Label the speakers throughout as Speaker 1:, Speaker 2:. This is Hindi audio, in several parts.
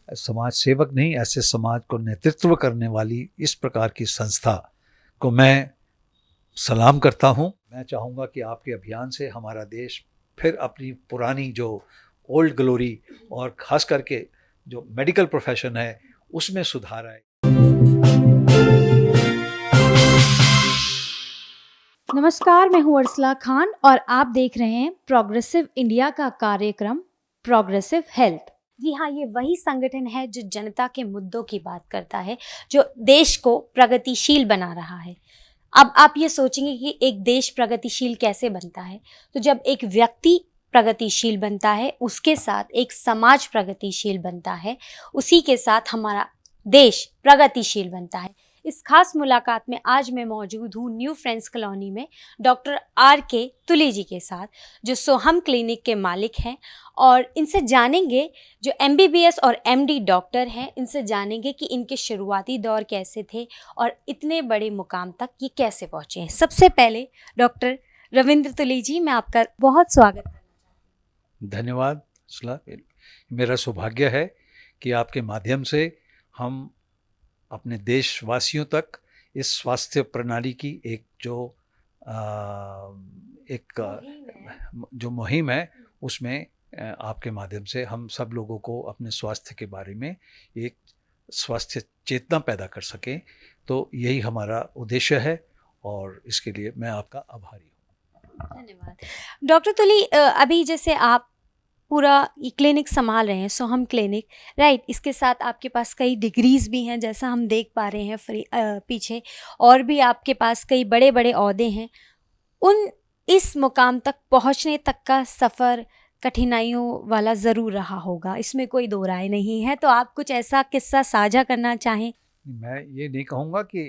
Speaker 1: समाज सेवक नहीं, ऐसे समाज को नेतृत्व करने वाली इस प्रकार की संस्था को मैं सलाम करता हूँ। मैं चाहूँगा कि आपके अभियान से हमारा देश फिर अपनी पुरानी जो ओल्ड ग्लोरी और ख़ास करके जो मेडिकल प्रोफेशन है उसमें सुधार आए।
Speaker 2: नमस्कार, मैं हूँ अर्सला खान और आप देख रहे हैं प्रोग्रेसिव इंडिया का कार्यक्रम प्रोग्रेसिव हेल्थ। जी हाँ, ये वही संगठन है जो जनता के मुद्दों की बात करता है, जो देश को प्रगतिशील बना रहा है। अब आप ये सोचेंगे कि एक देश प्रगतिशील कैसे बनता है, तो जब एक व्यक्ति प्रगतिशील बनता है, उसके साथ एक समाज प्रगतिशील बनता है, उसी के साथ हमारा देश प्रगतिशील बनता है। इस खास मुलाकात में आज मैं मौजूद हूँ न्यू फ्रेंड्स कॉलोनी में डॉक्टर RK तुली जी के साथ, जो सोहम क्लिनिक के मालिक हैं, और इनसे जानेंगे, जो MBBS और MD डॉक्टर हैं, इनसे जानेंगे कि इनके शुरुआती दौर कैसे थे और इतने बड़े मुकाम तक ये कैसे पहुँचे हैं। सबसे पहले डॉक्टर रविंद्र तुली जी, मैं आपका बहुत स्वागत करना चाहती हूँ।
Speaker 1: धन्यवाद सलाह। मेरा सौभाग्य है कि आपके माध्यम से हम अपने देशवासियों तक इस स्वास्थ्य प्रणाली की एक जो मुहिम है उसमें आपके माध्यम से हम सब लोगों को अपने स्वास्थ्य के बारे में एक स्वास्थ्य चेतना पैदा कर सकें, तो यही हमारा उद्देश्य है और इसके लिए मैं आपका आभारी हूँ।
Speaker 2: धन्यवाद डॉक्टर तुली। अभी जैसे आप पूरा ये क्लिनिक संभाल रहे हैं, सोहम क्लिनिक, राइट, इसके साथ आपके पास कई डिग्रीज भी हैं, जैसा हम देख पा रहे हैं पीछे, और भी आपके पास कई बड़े बड़े ओहदे हैं। इस मुकाम तक पहुंचने तक का सफ़र कठिनाइयों वाला ज़रूर रहा होगा, इसमें कोई दो राय नहीं है। तो आप कुछ ऐसा किस्सा साझा करना चाहें?
Speaker 1: मैं ये नहीं कहूँगा कि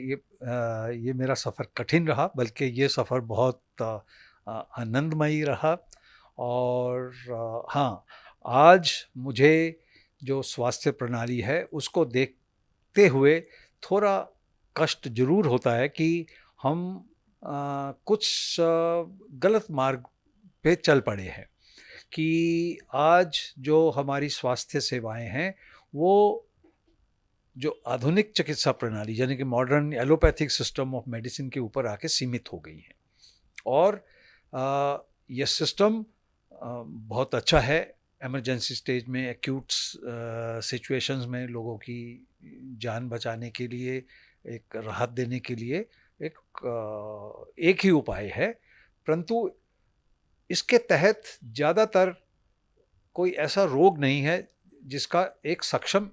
Speaker 1: ये मेरा सफ़र कठिन रहा, बल्कि ये सफ़र बहुत आनंदमयी रहा। और हाँ, आज मुझे जो स्वास्थ्य प्रणाली है उसको देखते हुए थोड़ा कष्ट ज़रूर होता है कि हम कुछ गलत मार्ग पे चल पड़े हैं, कि आज जो हमारी स्वास्थ्य सेवाएं हैं वो जो आधुनिक चिकित्सा प्रणाली यानी कि modern allopathic system of medicine के ऊपर आके सीमित हो गई हैं। और यह सिस्टम बहुत अच्छा है, इमरजेंसी स्टेज में, एक्यूट सिचुएशंस में लोगों की जान बचाने के लिए, एक राहत देने के लिए एक ही उपाय है। परंतु इसके तहत ज़्यादातर कोई ऐसा रोग नहीं है जिसका एक सक्षम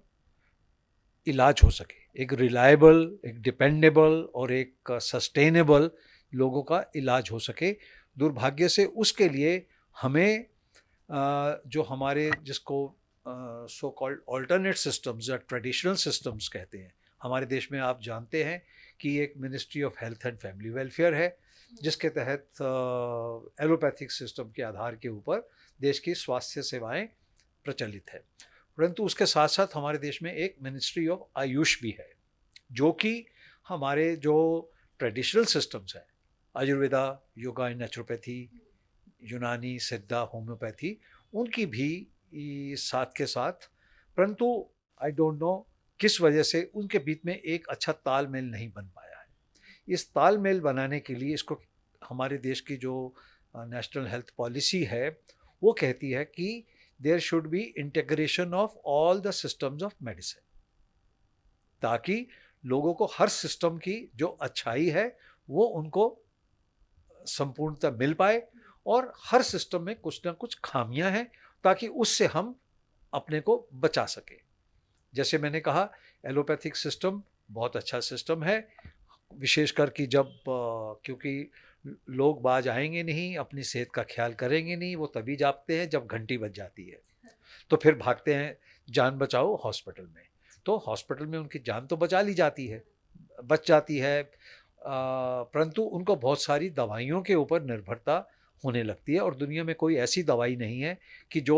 Speaker 1: इलाज हो सके, एक रिलायबल, एक डिपेंडेबल और एक सस्टेनेबल लोगों का इलाज हो सके। दुर्भाग्य से उसके लिए हमें जो हमारे जिसको सो कॉल्ड ऑल्टरनेट सिस्टम्स या ट्रेडिशनल सिस्टम्स कहते हैं, हमारे देश में आप जानते हैं कि एक ministry of health and family welfare है, जिसके तहत एलोपैथिक सिस्टम के आधार के ऊपर देश की स्वास्थ्य सेवाएं प्रचलित है। परंतु उसके साथ साथ हमारे देश में एक मिनिस्ट्री ऑफ आयुष भी है, जो कि हमारे जो ट्रेडिशनल सिस्टम्स हैं, आयुर्वेदा, योगा एंड नेचुरोपैथी, यूनानी, सिद्धा, होम्योपैथी, उनकी भी साथ के साथ, परंतु आई डोंट नो किस वजह से उनके बीच में एक अच्छा तालमेल नहीं बन पाया है। इस तालमेल बनाने के लिए इसको हमारे देश की जो नेशनल हेल्थ पॉलिसी है वो कहती है कि there should be integration of all the systems of medicine, ताकि लोगों को हर सिस्टम की जो अच्छाई है वो उनको संपूर्णता मिल पाए, और हर सिस्टम में कुछ ना कुछ खामियां हैं ताकि उससे हम अपने को बचा सकें। जैसे मैंने कहा, एलोपैथिक सिस्टम बहुत अच्छा सिस्टम है, विशेषकर कि जब क्योंकि लोग बाज आएंगे नहीं, अपनी सेहत का ख्याल करेंगे नहीं, वो तभी जागते हैं जब घंटी बज जाती है, तो फिर भागते हैं जान बचाओ हॉस्पिटल में। तो हॉस्पिटल में उनकी जान तो बचा ली जाती है, बच जाती है, परंतु उनको बहुत सारी दवाइयों के ऊपर निर्भरता होने लगती है, और दुनिया में कोई ऐसी दवाई नहीं है कि जो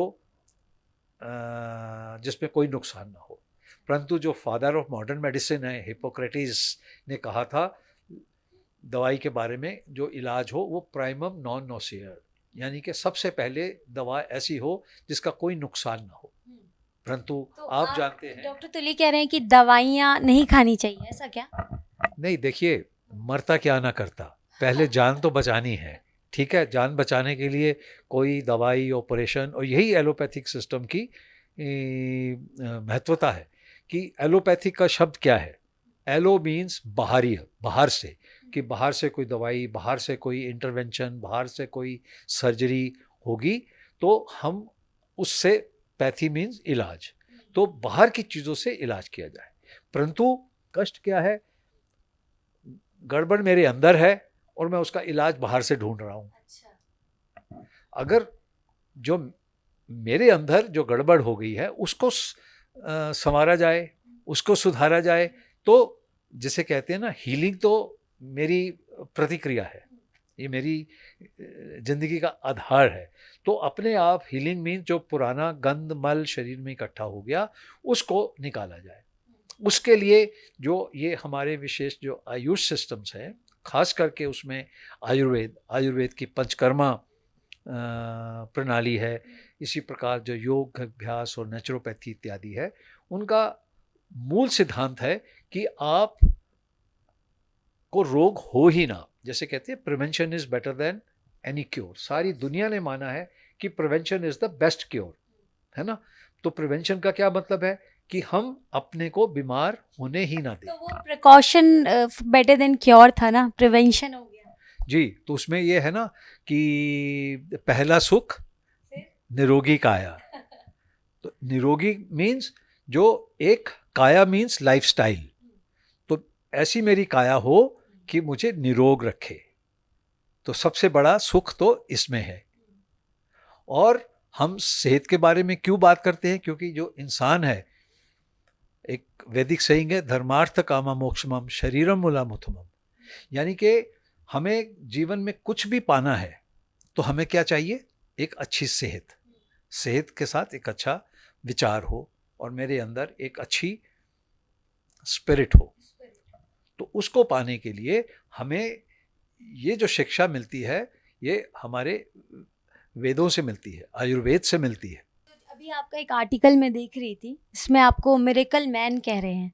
Speaker 1: जिसमें कोई नुकसान ना हो। परंतु जो फादर ऑफ मॉडर्न मेडिसिन है, हिप्पोक्रेटिस ने कहा था दवाई के बारे में, जो इलाज हो वो प्राइमम नॉन नोसियर, यानी कि सबसे पहले दवा ऐसी हो जिसका कोई नुकसान ना हो। परंतु
Speaker 2: तो
Speaker 1: आप जानते हैं,
Speaker 2: डॉक्टर तुली कह रहे हैं कि दवाइयाँ नहीं खानी चाहिए, ऐसा क्या?
Speaker 1: नहीं देखिए, मरता क्या ना करता, पहले जान तो बचानी है। ठीक है, जान बचाने के लिए कोई दवाई, ऑपरेशन, और यही एलोपैथिक सिस्टम की महत्वता है कि एलोपैथिक का शब्द क्या है। एलो मीन्स बाहरी, बाहर से, कि बाहर से कोई दवाई, बाहर से कोई इंटरवेंशन, बाहर से कोई सर्जरी होगी तो हम उससे, पैथी मीन्स इलाज, तो बाहर की चीज़ों से इलाज किया जाए। परंतु कष्ट क्या है, गड़बड़ मेरे अंदर है और मैं उसका इलाज बाहर से ढूंढ रहा हूँ। अगर जो मेरे अंदर जो गड़बड़ हो गई है उसको संवारा जाए, उसको सुधारा जाए, तो जिसे कहते हैं ना हीलिंग, तो मेरी प्रतिक्रिया है, ये मेरी जिंदगी का आधार है। तो अपने आप हीलिंग मीन जो पुराना गंद मल शरीर में इकट्ठा हो गया उसको निकाला जाए। उसके लिए जो ये हमारे विशेष जो आयुष सिस्टम्स हैं, खास करके उसमें आयुर्वेद की पंचकर्मा प्रणाली है, इसी प्रकार जो योग अभ्यास और नेचुरोपैथी इत्यादि है, उनका मूल सिद्धांत है कि आप को रोग हो ही ना। जैसे कहते हैं prevention is better than any cure, सारी दुनिया ने माना है कि prevention is the best cure, है ना। तो प्रिवेंशन का क्या मतलब है कि हम अपने को बीमार होने ही ना दें।
Speaker 2: तो वो प्रिकॉशन बेटर देन क्योर था ना, प्रिवेंशन हो गया
Speaker 1: जी। तो उसमें ये है ना कि पहला सुख निरोगी काया, तो निरोगी मीन्स जो एक, काया मीन्स लाइफस्टाइल, तो ऐसी मेरी काया हो कि मुझे निरोग रखे, तो सबसे बड़ा सुख तो इसमें है। और हम सेहत के बारे में क्यों बात करते हैं, क्योंकि जो इंसान है, एक वैदिक सेइंग है, धर्मार्थ कामा मोक्षमम शरीरम मूलामुथमम, यानी कि हमें जीवन में कुछ भी पाना है तो हमें क्या चाहिए, एक अच्छी सेहत, सेहत के साथ एक अच्छा विचार हो और मेरे अंदर एक अच्छी स्पिरिट हो। तो उसको पाने के लिए हमें ये जो शिक्षा मिलती है, ये हमारे वेदों से मिलती है, आयुर्वेद से मिलती है।
Speaker 2: अभी आपका एक आर्टिकल मैं देख रही थी, इसमें आपको मिरेकल मैन कह रहे हैं।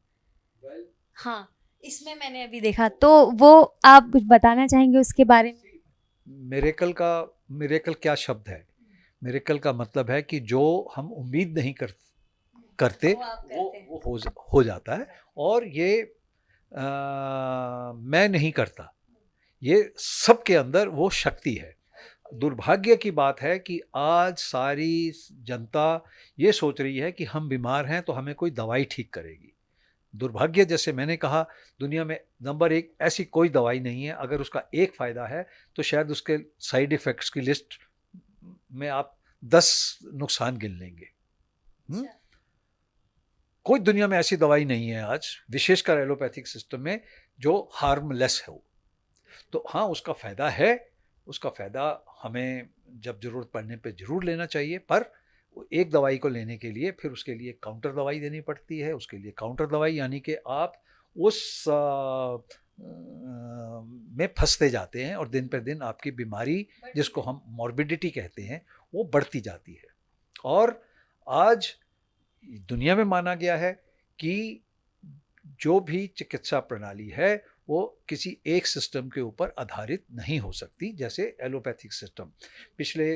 Speaker 2: हाँ, इसमें मैंने अभी देखा, तो वो आप कुछ बताना चाहेंगे उसके बारे में?
Speaker 1: मिरेकल क्या शब्द है, मिरेकल का मतलब है कि जो हम उम्मीद नहीं करते वो हो जाता है। और ये मैं नहीं करता, ये सबके अंदर वो शक्ति है। दुर्भाग्य की बात है कि आज सारी जनता ये सोच रही है कि हम बीमार हैं तो हमें कोई दवाई ठीक करेगी। दुर्भाग्य, जैसे मैंने कहा, दुनिया में नंबर एक ऐसी कोई दवाई नहीं है, अगर उसका एक फ़ायदा है तो शायद उसके साइड इफ़ेक्ट्स की लिस्ट में आप 10 नुकसान गिन लेंगे। कोई दुनिया में ऐसी दवाई नहीं है आज, विशेषकर एलोपैथिक सिस्टम में, जो हार्मलेस हो। तो हाँ, उसका फ़ायदा है, उसका फ़ायदा हमें जब ज़रूरत पड़ने पे ज़रूर लेना चाहिए, पर एक दवाई को लेने के लिए फिर उसके लिए काउंटर दवाई देनी पड़ती है। उसके लिए काउंटर दवाई यानी कि आप उस में फंसते जाते हैं और दिन पर दिन आपकी बीमारी, जिसको हम मॉर्बिडिटी कहते हैं, वो बढ़ती जाती है। और आज दुनिया में माना गया है कि जो भी चिकित्सा प्रणाली है वो किसी एक सिस्टम के ऊपर आधारित नहीं हो सकती। जैसे एलोपैथिक सिस्टम पिछले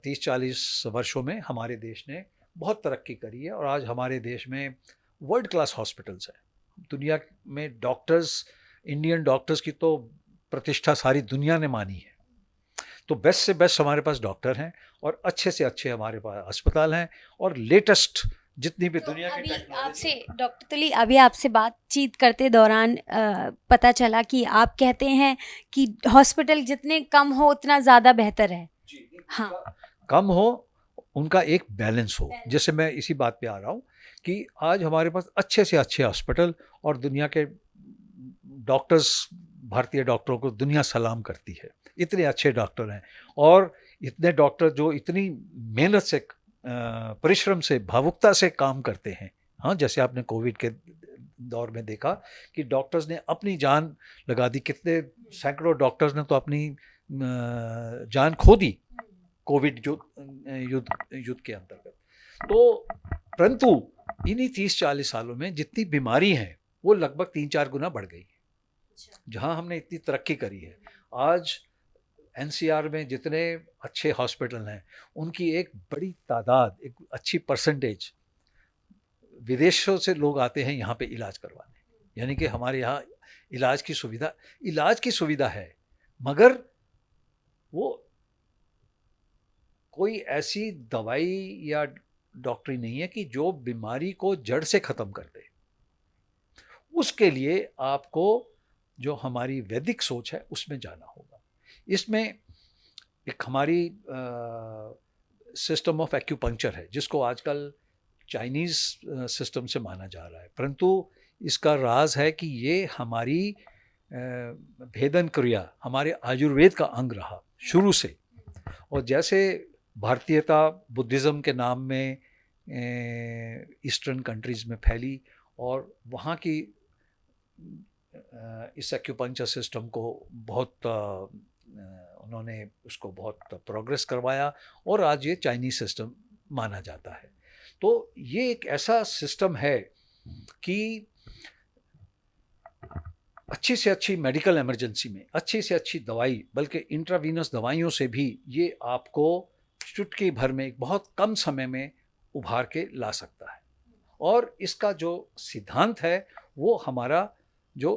Speaker 1: 30-40 वर्षों में हमारे देश ने बहुत तरक्की करी है और आज हमारे देश में वर्ल्ड क्लास हॉस्पिटल्स हैं। दुनिया में डॉक्टर्स, इंडियन डॉक्टर्स की तो प्रतिष्ठा सारी दुनिया ने मानी है। तो बेस्ट से बेस्ट हमारे पास डॉक्टर हैं और अच्छे से अच्छे हमारे पास अस्पताल हैं और लेटेस्ट जितनी भी दुनिया की टेक्नोलॉजी।
Speaker 2: आपसे डॉक्टर तुली, अभी आपसे बातचीत करते दौरान पता चला कि आप कहते हैं कि हॉस्पिटल जितने कम हो उतना ज़्यादा बेहतर है। हाँ,
Speaker 1: कम हो, उनका एक बैलेंस हो। जैसे मैं इसी बात पे आ रहा हूँ कि आज हमारे पास अच्छे से अच्छे हॉस्पिटल और दुनिया के डॉक्टर्स, भारतीय डॉक्टरों को दुनिया सलाम करती है, इतने अच्छे डॉक्टर हैं। और इतने डॉक्टर जो इतनी मेहनत से, परिश्रम से, भावुकता से काम करते हैं। हाँ, जैसे आपने कोविड के दौर में देखा कि डॉक्टर्स ने अपनी जान लगा दी, कितने सैकड़ों डॉक्टर्स ने तो अपनी जान खो दी कोविड युद्ध के अंतर्गत। तो परंतु इन्हीं 30-40 सालों में जितनी बीमारी हैं वो लगभग 3-4 गुना बढ़ गई। जहाँ हमने इतनी तरक्की करी है, आज एनसीआर में जितने अच्छे हॉस्पिटल हैं उनकी एक बड़ी तादाद, एक अच्छी परसेंटेज विदेशों से लोग आते हैं यहाँ पे इलाज करवाने। यानी कि हमारे यहाँ इलाज की सुविधा है, मगर वो कोई ऐसी दवाई या डॉक्टरी नहीं है कि जो बीमारी को जड़ से ख़त्म कर दे। उसके लिए आपको जो हमारी वैदिक सोच है उसमें जाना होगा। इसमें एक हमारी सिस्टम ऑफ एक्यूपंक्चर है जिसको आजकल चाइनीज़ सिस्टम से माना जा रहा है, परंतु इसका राज है कि ये हमारी भेदन क्रिया, हमारे आयुर्वेद का अंग रहा शुरू से। और जैसे भारतीयता बुद्धिज़्म के नाम में ईस्टर्न कंट्रीज़ में फैली और वहाँ की इस एक्यूपंक्चर सिस्टम को बहुत उन्होंने उसको बहुत प्रोग्रेस करवाया और आज ये चाइनीज़ सिस्टम माना जाता है। तो ये एक ऐसा सिस्टम है कि अच्छी से अच्छी मेडिकल इमरजेंसी में अच्छी से अच्छी दवाई, बल्कि इंट्रावीनस दवाइयों से भी ये आपको चुटकी भर में एक बहुत कम समय में उभार के ला सकता है। और इसका जो सिद्धांत है वो हमारा जो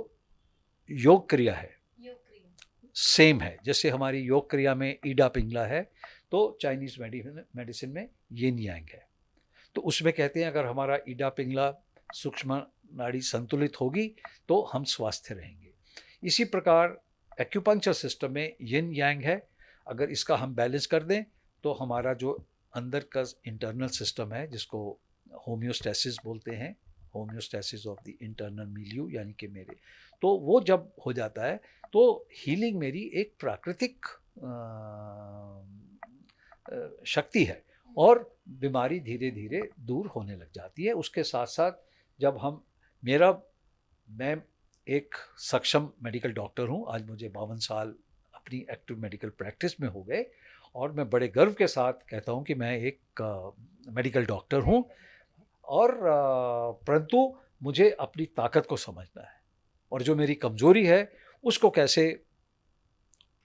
Speaker 1: योग क्रिया है सेम है। जैसे हमारी योग क्रिया में ईडा पिंगला है तो चाइनीज़ मेडिसिन में यिन यांग है। तो उसमें कहते हैं अगर हमारा ईडा पिंगला सूक्ष्म नाड़ी संतुलित होगी तो हम स्वस्थ रहेंगे। इसी प्रकार एक्यूपंक्चर सिस्टम में यिन यांग है, अगर इसका हम बैलेंस कर दें तो हमारा जो अंदर का इंटरनल सिस्टम है जिसको होम्योस्टेसिस बोलते हैं, homeostasis of the internal milieu, यानी कि मेरे, तो वो जब हो जाता है तो हीलिंग मेरी एक प्राकृतिक शक्ति है और बीमारी धीरे धीरे दूर होने लग जाती है। उसके साथ साथ जब मैं एक सक्षम मेडिकल डॉक्टर हूँ, आज मुझे 52 साल अपनी एक्टिव मेडिकल प्रैक्टिस में हो गए और मैं बड़े गर्व के साथ कहता हूँ कि मैं एक मेडिकल डॉक्टर हूँ। और परंतु मुझे अपनी ताकत को समझना है और जो मेरी कमज़ोरी है उसको कैसे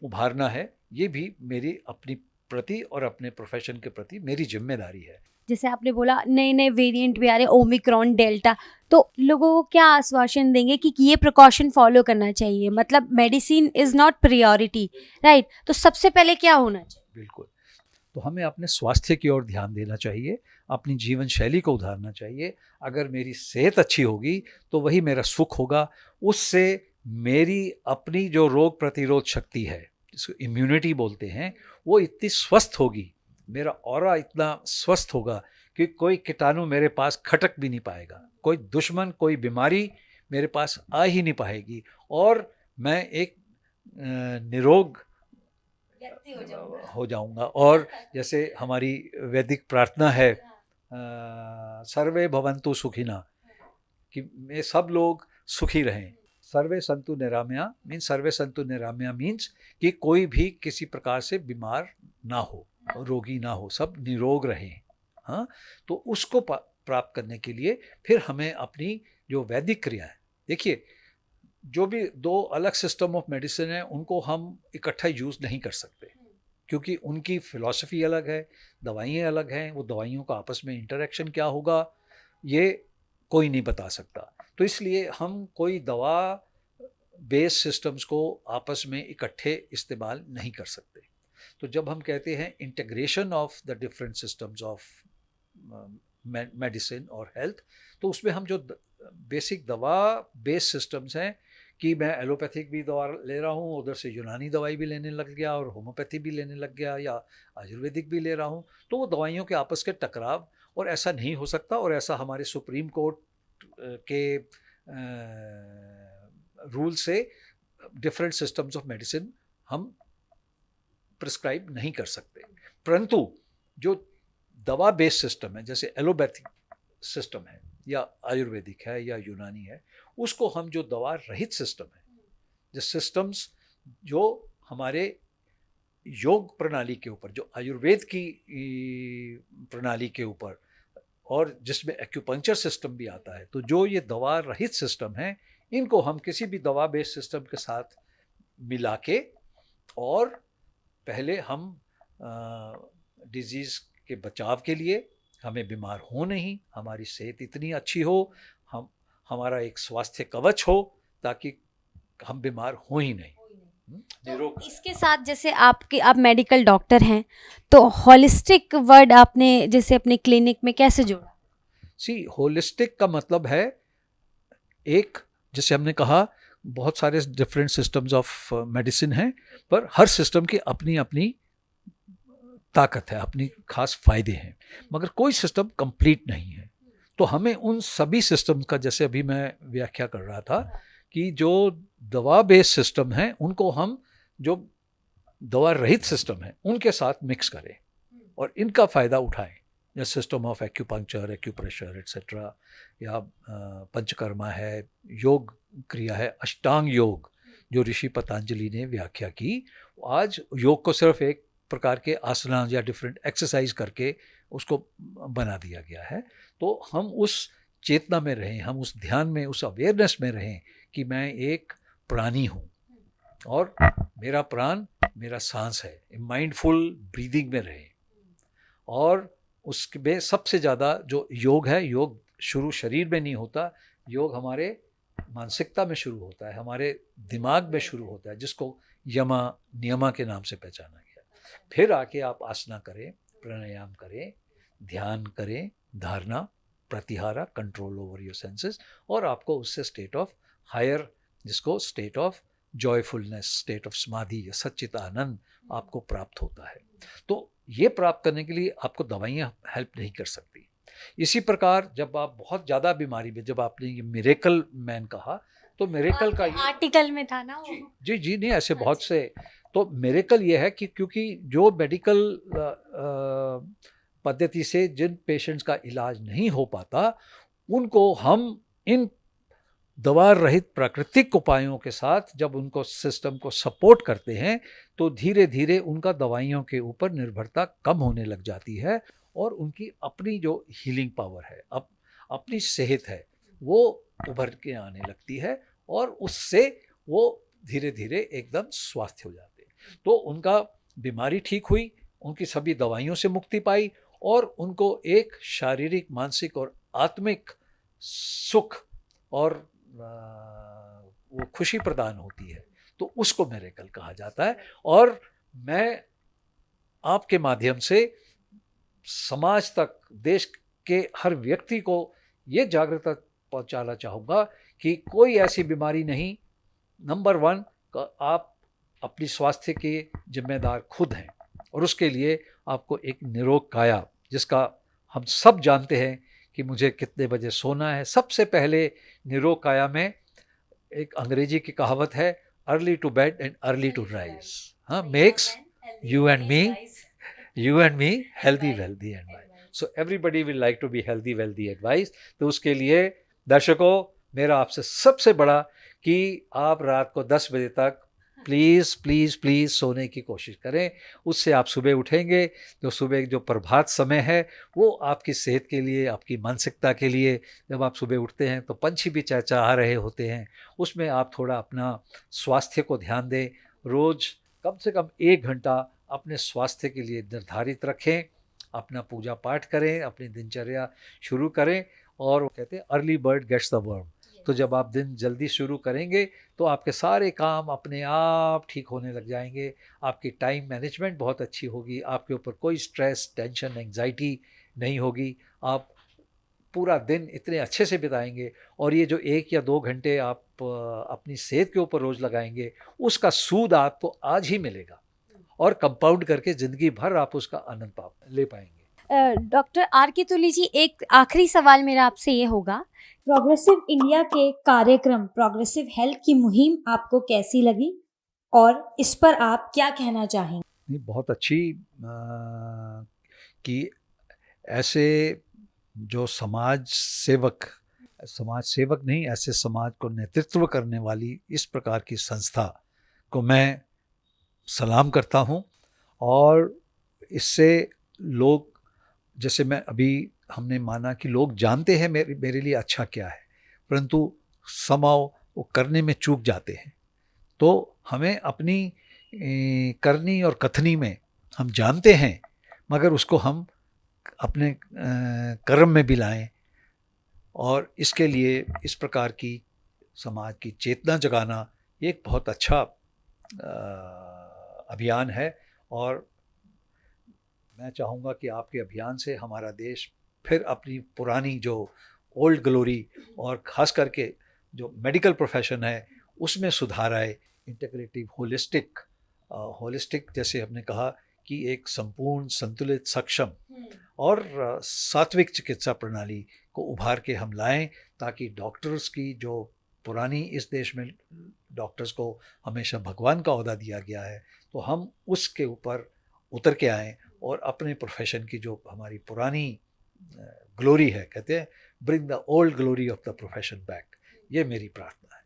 Speaker 1: उभारना है, ये भी मेरी अपनी प्रति और अपने प्रोफेशन के प्रति मेरी जिम्मेदारी है।
Speaker 2: जैसे आपने बोला नए नए वेरिएंट भी आ रहे, ओमिक्रॉन, डेल्टा, तो लोगों को क्या आश्वासन देंगे कि ये प्रिकॉशन फॉलो करना चाहिए? मतलब medicine is not priority, right? तो सबसे पहले क्या होना चाहिए?
Speaker 1: बिल्कुल, तो हमें अपने स्वास्थ्य की ओर ध्यान देना चाहिए, अपनी जीवन शैली को उधारना चाहिए। अगर मेरी सेहत अच्छी होगी तो वही मेरा सुख होगा, उससे मेरी अपनी जो रोग प्रतिरोध शक्ति है जिसको इम्यूनिटी बोलते हैं वो इतनी स्वस्थ होगी, मेरा ऑरा इतना स्वस्थ होगा कि कोई कीटाणु मेरे पास खटक भी नहीं पाएगा, कोई दुश्मन, कोई बीमारी मेरे पास आ ही नहीं पाएगी और मैं एक निरोग हो जाऊंगा। और जैसे हमारी वैदिक प्रार्थना है सर्वे भवन्तु सुखिना, कि मैं सब लोग सुखी रहें। सर्वे संतु निरामया मीन्स कि कोई भी किसी प्रकार से बीमार ना हो, रोगी ना हो, सब निरोग रहें। हाँ, तो उसको प्राप्त करने के लिए फिर हमें अपनी जो वैदिक क्रिया है, देखिए जो भी दो अलग सिस्टम ऑफ मेडिसिन है उनको हम इकट्ठा यूज़ नहीं कर सकते क्योंकि उनकी फिलॉसफी अलग है, दवाइयाँ अलग हैं, वो दवाइयों का आपस में इंटरेक्शन क्या होगा ये कोई नहीं बता सकता। तो इसलिए हम कोई दवा बेस सिस्टम्स को आपस में इकट्ठे इस्तेमाल नहीं कर सकते। तो जब हम कहते हैं integration of the different systems of medicine और हेल्थ, तो उसमें हम जो बेसिक दवा बेस सिस्टम्स हैं कि मैं एलोपैथिक भी दवा ले रहा हूँ, उधर से यूनानी दवाई भी लेने लग गया और होम्योपैथी भी लेने लग गया या आयुर्वेदिक भी ले रहा हूँ, तो वो दवाइयों के आपस के टकराव, और ऐसा नहीं हो सकता। और ऐसा हमारे सुप्रीम कोर्ट के रूल से डिफरेंट सिस्टम्स ऑफ मेडिसिन हम प्रिस्क्राइब नहीं कर सकते। परंतु जो दवा बेस्ड सिस्टम है जैसे एलोपैथिक सिस्टम है या आयुर्वेदिक है या यूनानी है, उसको हम जो दवा रहित सिस्टम है, जो सिस्टम्स जो हमारे योग प्रणाली के ऊपर, जो आयुर्वेद की प्रणाली के ऊपर और जिसमें एक्यूपंक्चर सिस्टम भी आता है। तो जो ये दवा रहित सिस्टम है, इनको हम किसी भी दवा बेस्ड सिस्टम के साथ मिला के, और पहले हम डिजीज़ के बचाव के लिए, हमें बीमार हो नहीं, हमारी सेहत इतनी अच्छी हो, हमारा एक स्वास्थ्य कवच हो, ताकि हम बीमार हो ही नहीं।
Speaker 2: तो इसके साथ जैसे आप मेडिकल डॉक्टर हैं, तो होलिस्टिक वर्ड आपने जैसे अपने क्लिनिक में कैसे जोड़ा?
Speaker 1: होलिस्टिक का मतलब है, एक, जैसे हमने कहा, बहुत सारे डिफरेंट सिस्टम्स ऑफ मेडिसिन हैं, पर हर सिस्टम की अपनी अपनी ताकत है, अपनी खास फायदे हैं, मगर कोई सिस्टम कंप्लीट नहीं है। तो हमें उन सभी सिस्टम्स का, जैसे अभी मैं व्याख्या कर रहा था, कि जो दवा बेस्ड सिस्टम है उनको हम जो दवा रहित सिस्टम है उनके साथ मिक्स करें और इनका फ़ायदा उठाएं, जैसे system of acupuncture, acupressure etcetera, या पंचकर्मा है, योग क्रिया है, अष्टांग योग जो ऋषि पतंजलि ने व्याख्या की। आज योग को सिर्फ एक प्रकार के आसना या डिफरेंट एक्सरसाइज करके उसको बना दिया गया है। तो हम उस चेतना में रहें, हम उस ध्यान में, उस अवेयरनेस में रहें कि मैं एक प्राणी हूँ और मेरा प्राण मेरा सांस है, माइंडफुल ब्रीदिंग में रहें। और उसमें सबसे ज़्यादा जो योग है, योग शुरू शरीर में नहीं होता, योग हमारे मानसिकता में शुरू होता है, हमारे दिमाग में शुरू होता है, जिसको यमा नियमा के नाम से पहचाना गया। फिर आके आप आसना करें, प्राणायाम करें, ध्यान करें, धारणा, प्रत्याहार, कंट्रोल ओवर योर सेंसेस, और आपको उससे स्टेट ऑफ हायर, जिसको state of joyfulness, state of समाधि या सच्चित आनंद आपको प्राप्त होता है। तो ये प्राप्त करने के लिए आपको दवाइयाँ हेल्प नहीं कर सकती। इसी प्रकार जब आप बहुत ज़्यादा बीमारी में, जब आपने ये मिरेकल मैन कहा, तो मिरेकल का
Speaker 2: आर्टिकल में था ना वो?
Speaker 1: जी जी नहीं, ऐसे बहुत से। तो मिरेकल ये है कि क्योंकि जो मेडिकल पद्धति से जिन पेशेंट्स का इलाज नहीं हो पाता, उनको हम इन दवा रहित प्राकृतिक उपायों के साथ जब उनको सिस्टम को सपोर्ट करते हैं, तो धीरे धीरे उनका दवाइयों के ऊपर निर्भरता कम होने लग जाती है और उनकी अपनी जो हीलिंग पावर है, अपनी सेहत है, वो उभर के आने लगती है और उससे वो धीरे धीरे एकदम स्वस्थ हो जाते हैं। तो उनका बीमारी ठीक हुई, उनकी सभी दवाइयों से मुक्ति पाई और उनको एक शारीरिक, मानसिक और आत्मिक सुख और वो खुशी प्रदान होती है। तो उसको मिरेकल कहा जाता है। और मैं आपके माध्यम से समाज तक, देश के हर व्यक्ति को ये जागरूकता पहुंचाना चाहूँगा कि कोई ऐसी बीमारी नहीं, नंबर 1 आप अपनी स्वास्थ्य के जिम्मेदार खुद हैं और उसके लिए आपको एक निरोग काया, जिसका हम सब जानते हैं कि मुझे कितने बजे सोना है। सबसे पहले निरोग काया में एक अंग्रेजी की कहावत है, early to bed and early to rise, हाँ, makes you and me healthy, wealthy and wise. So everybody will like to be healthy, wealthy and wise. तो उसके लिए दर्शकों, मेरा आपसे सबसे बड़ा कि आप रात को 10 बजे तक प्लीज़ प्लीज़ प्लीज़ सोने की कोशिश करें। उससे आप सुबह उठेंगे, तो सुबह जो प्रभात समय है वो आपकी सेहत के लिए, आपकी मानसिकता के लिए, जब आप सुबह उठते हैं तो पंछी भी चहचहा रहे होते हैं, उसमें आप थोड़ा अपना स्वास्थ्य को ध्यान दें। रोज़ कम से कम 1 घंटा अपने स्वास्थ्य के लिए निर्धारित रखें, अपना पूजा पाठ करें, अपनी दिनचर्या शुरू करें। और वो कहते हैं early bird gets the worm. तो जब आप दिन जल्दी शुरू करेंगे तो आपके सारे काम अपने आप ठीक होने लग जाएंगे, आपकी टाइम मैनेजमेंट बहुत अच्छी होगी, आपके ऊपर कोई स्ट्रेस, टेंशन, एंग्जाइटी नहीं होगी, आप पूरा दिन इतने अच्छे से बिताएंगे। और ये जो 1 या 2 घंटे आप अपनी सेहत के ऊपर रोज़ लगाएंगे, उसका सूद आपको आज ही मिलेगा और कंपाउंड करके ज़िंदगी भर आप उसका आनंद ले पाएंगे।
Speaker 2: डॉक्टर आर के तुली जी, एक आखिरी सवाल मेरा आपसे ये होगा, प्रोग्रेसिव इंडिया के कार्यक्रम प्रोग्रेसिव हेल्थ की मुहिम आपको कैसी लगी और इस पर आप क्या कहना चाहेंगे?
Speaker 1: नहीं, बहुत अच्छी कि ऐसे जो समाज सेवक नहीं, ऐसे समाज को नेतृत्व करने वाली इस प्रकार की संस्था को मैं सलाम करता हूँ। और इससे लोग, जैसे मैं अभी हमने माना कि लोग जानते हैं मेरे लिए अच्छा क्या है, परंतु समाव वो करने में चूक जाते हैं। तो हमें अपनी करनी और कथनी में हम जानते हैं, मगर उसको हम अपने कर्म में भी लाएं, और इसके लिए इस प्रकार की समाज की चेतना जगाना ये एक बहुत अच्छा अभियान है। और मैं चाहूँगा कि आपके अभियान से हमारा देश फिर अपनी पुरानी जो ओल्ड ग्लोरी और ख़ास करके जो मेडिकल प्रोफेशन है उसमें सुधार आए। इंटीग्रेटिव होलिस्टिक जैसे हमने कहा कि एक संपूर्ण संतुलित सक्षम और सात्विक चिकित्सा प्रणाली को उभार के हम लाएं, ताकि डॉक्टर्स की जो पुरानी इस देश में डॉक्टर्स को हमेशा भगवान का ओहदा दिया गया है, तो हम उसके ऊपर उतर के आएँ और अपने प्रोफेशन की जो हमारी पुरानी ग्लोरी है, कहते हैं bring the old glory of the profession back, ये मेरी प्रार्थना है।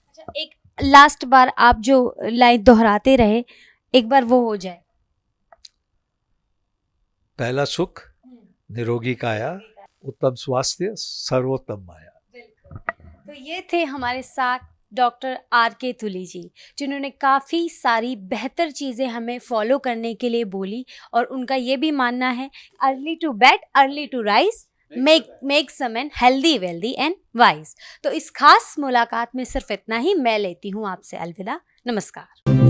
Speaker 2: अच्छा, एक लास्ट बार आप जो लाइन दोहराते रहे, एक बार वो हो जाए।
Speaker 1: पहला सुख निरोगी काया, उत्तम स्वास्थ्य सर्वोत्तम माया।
Speaker 2: तो ये थे हमारे साथ डॉक्टर R.K. तुली जी, जिन्होंने काफ़ी सारी बेहतर चीज़ें हमें फॉलो करने के लिए बोली, और उनका ये भी मानना है early to bed early to rise makes a man healthy wealthy and wise. तो इस खास मुलाकात में सिर्फ इतना ही। मैं लेती हूँ आपसे अलविदा। नमस्कार।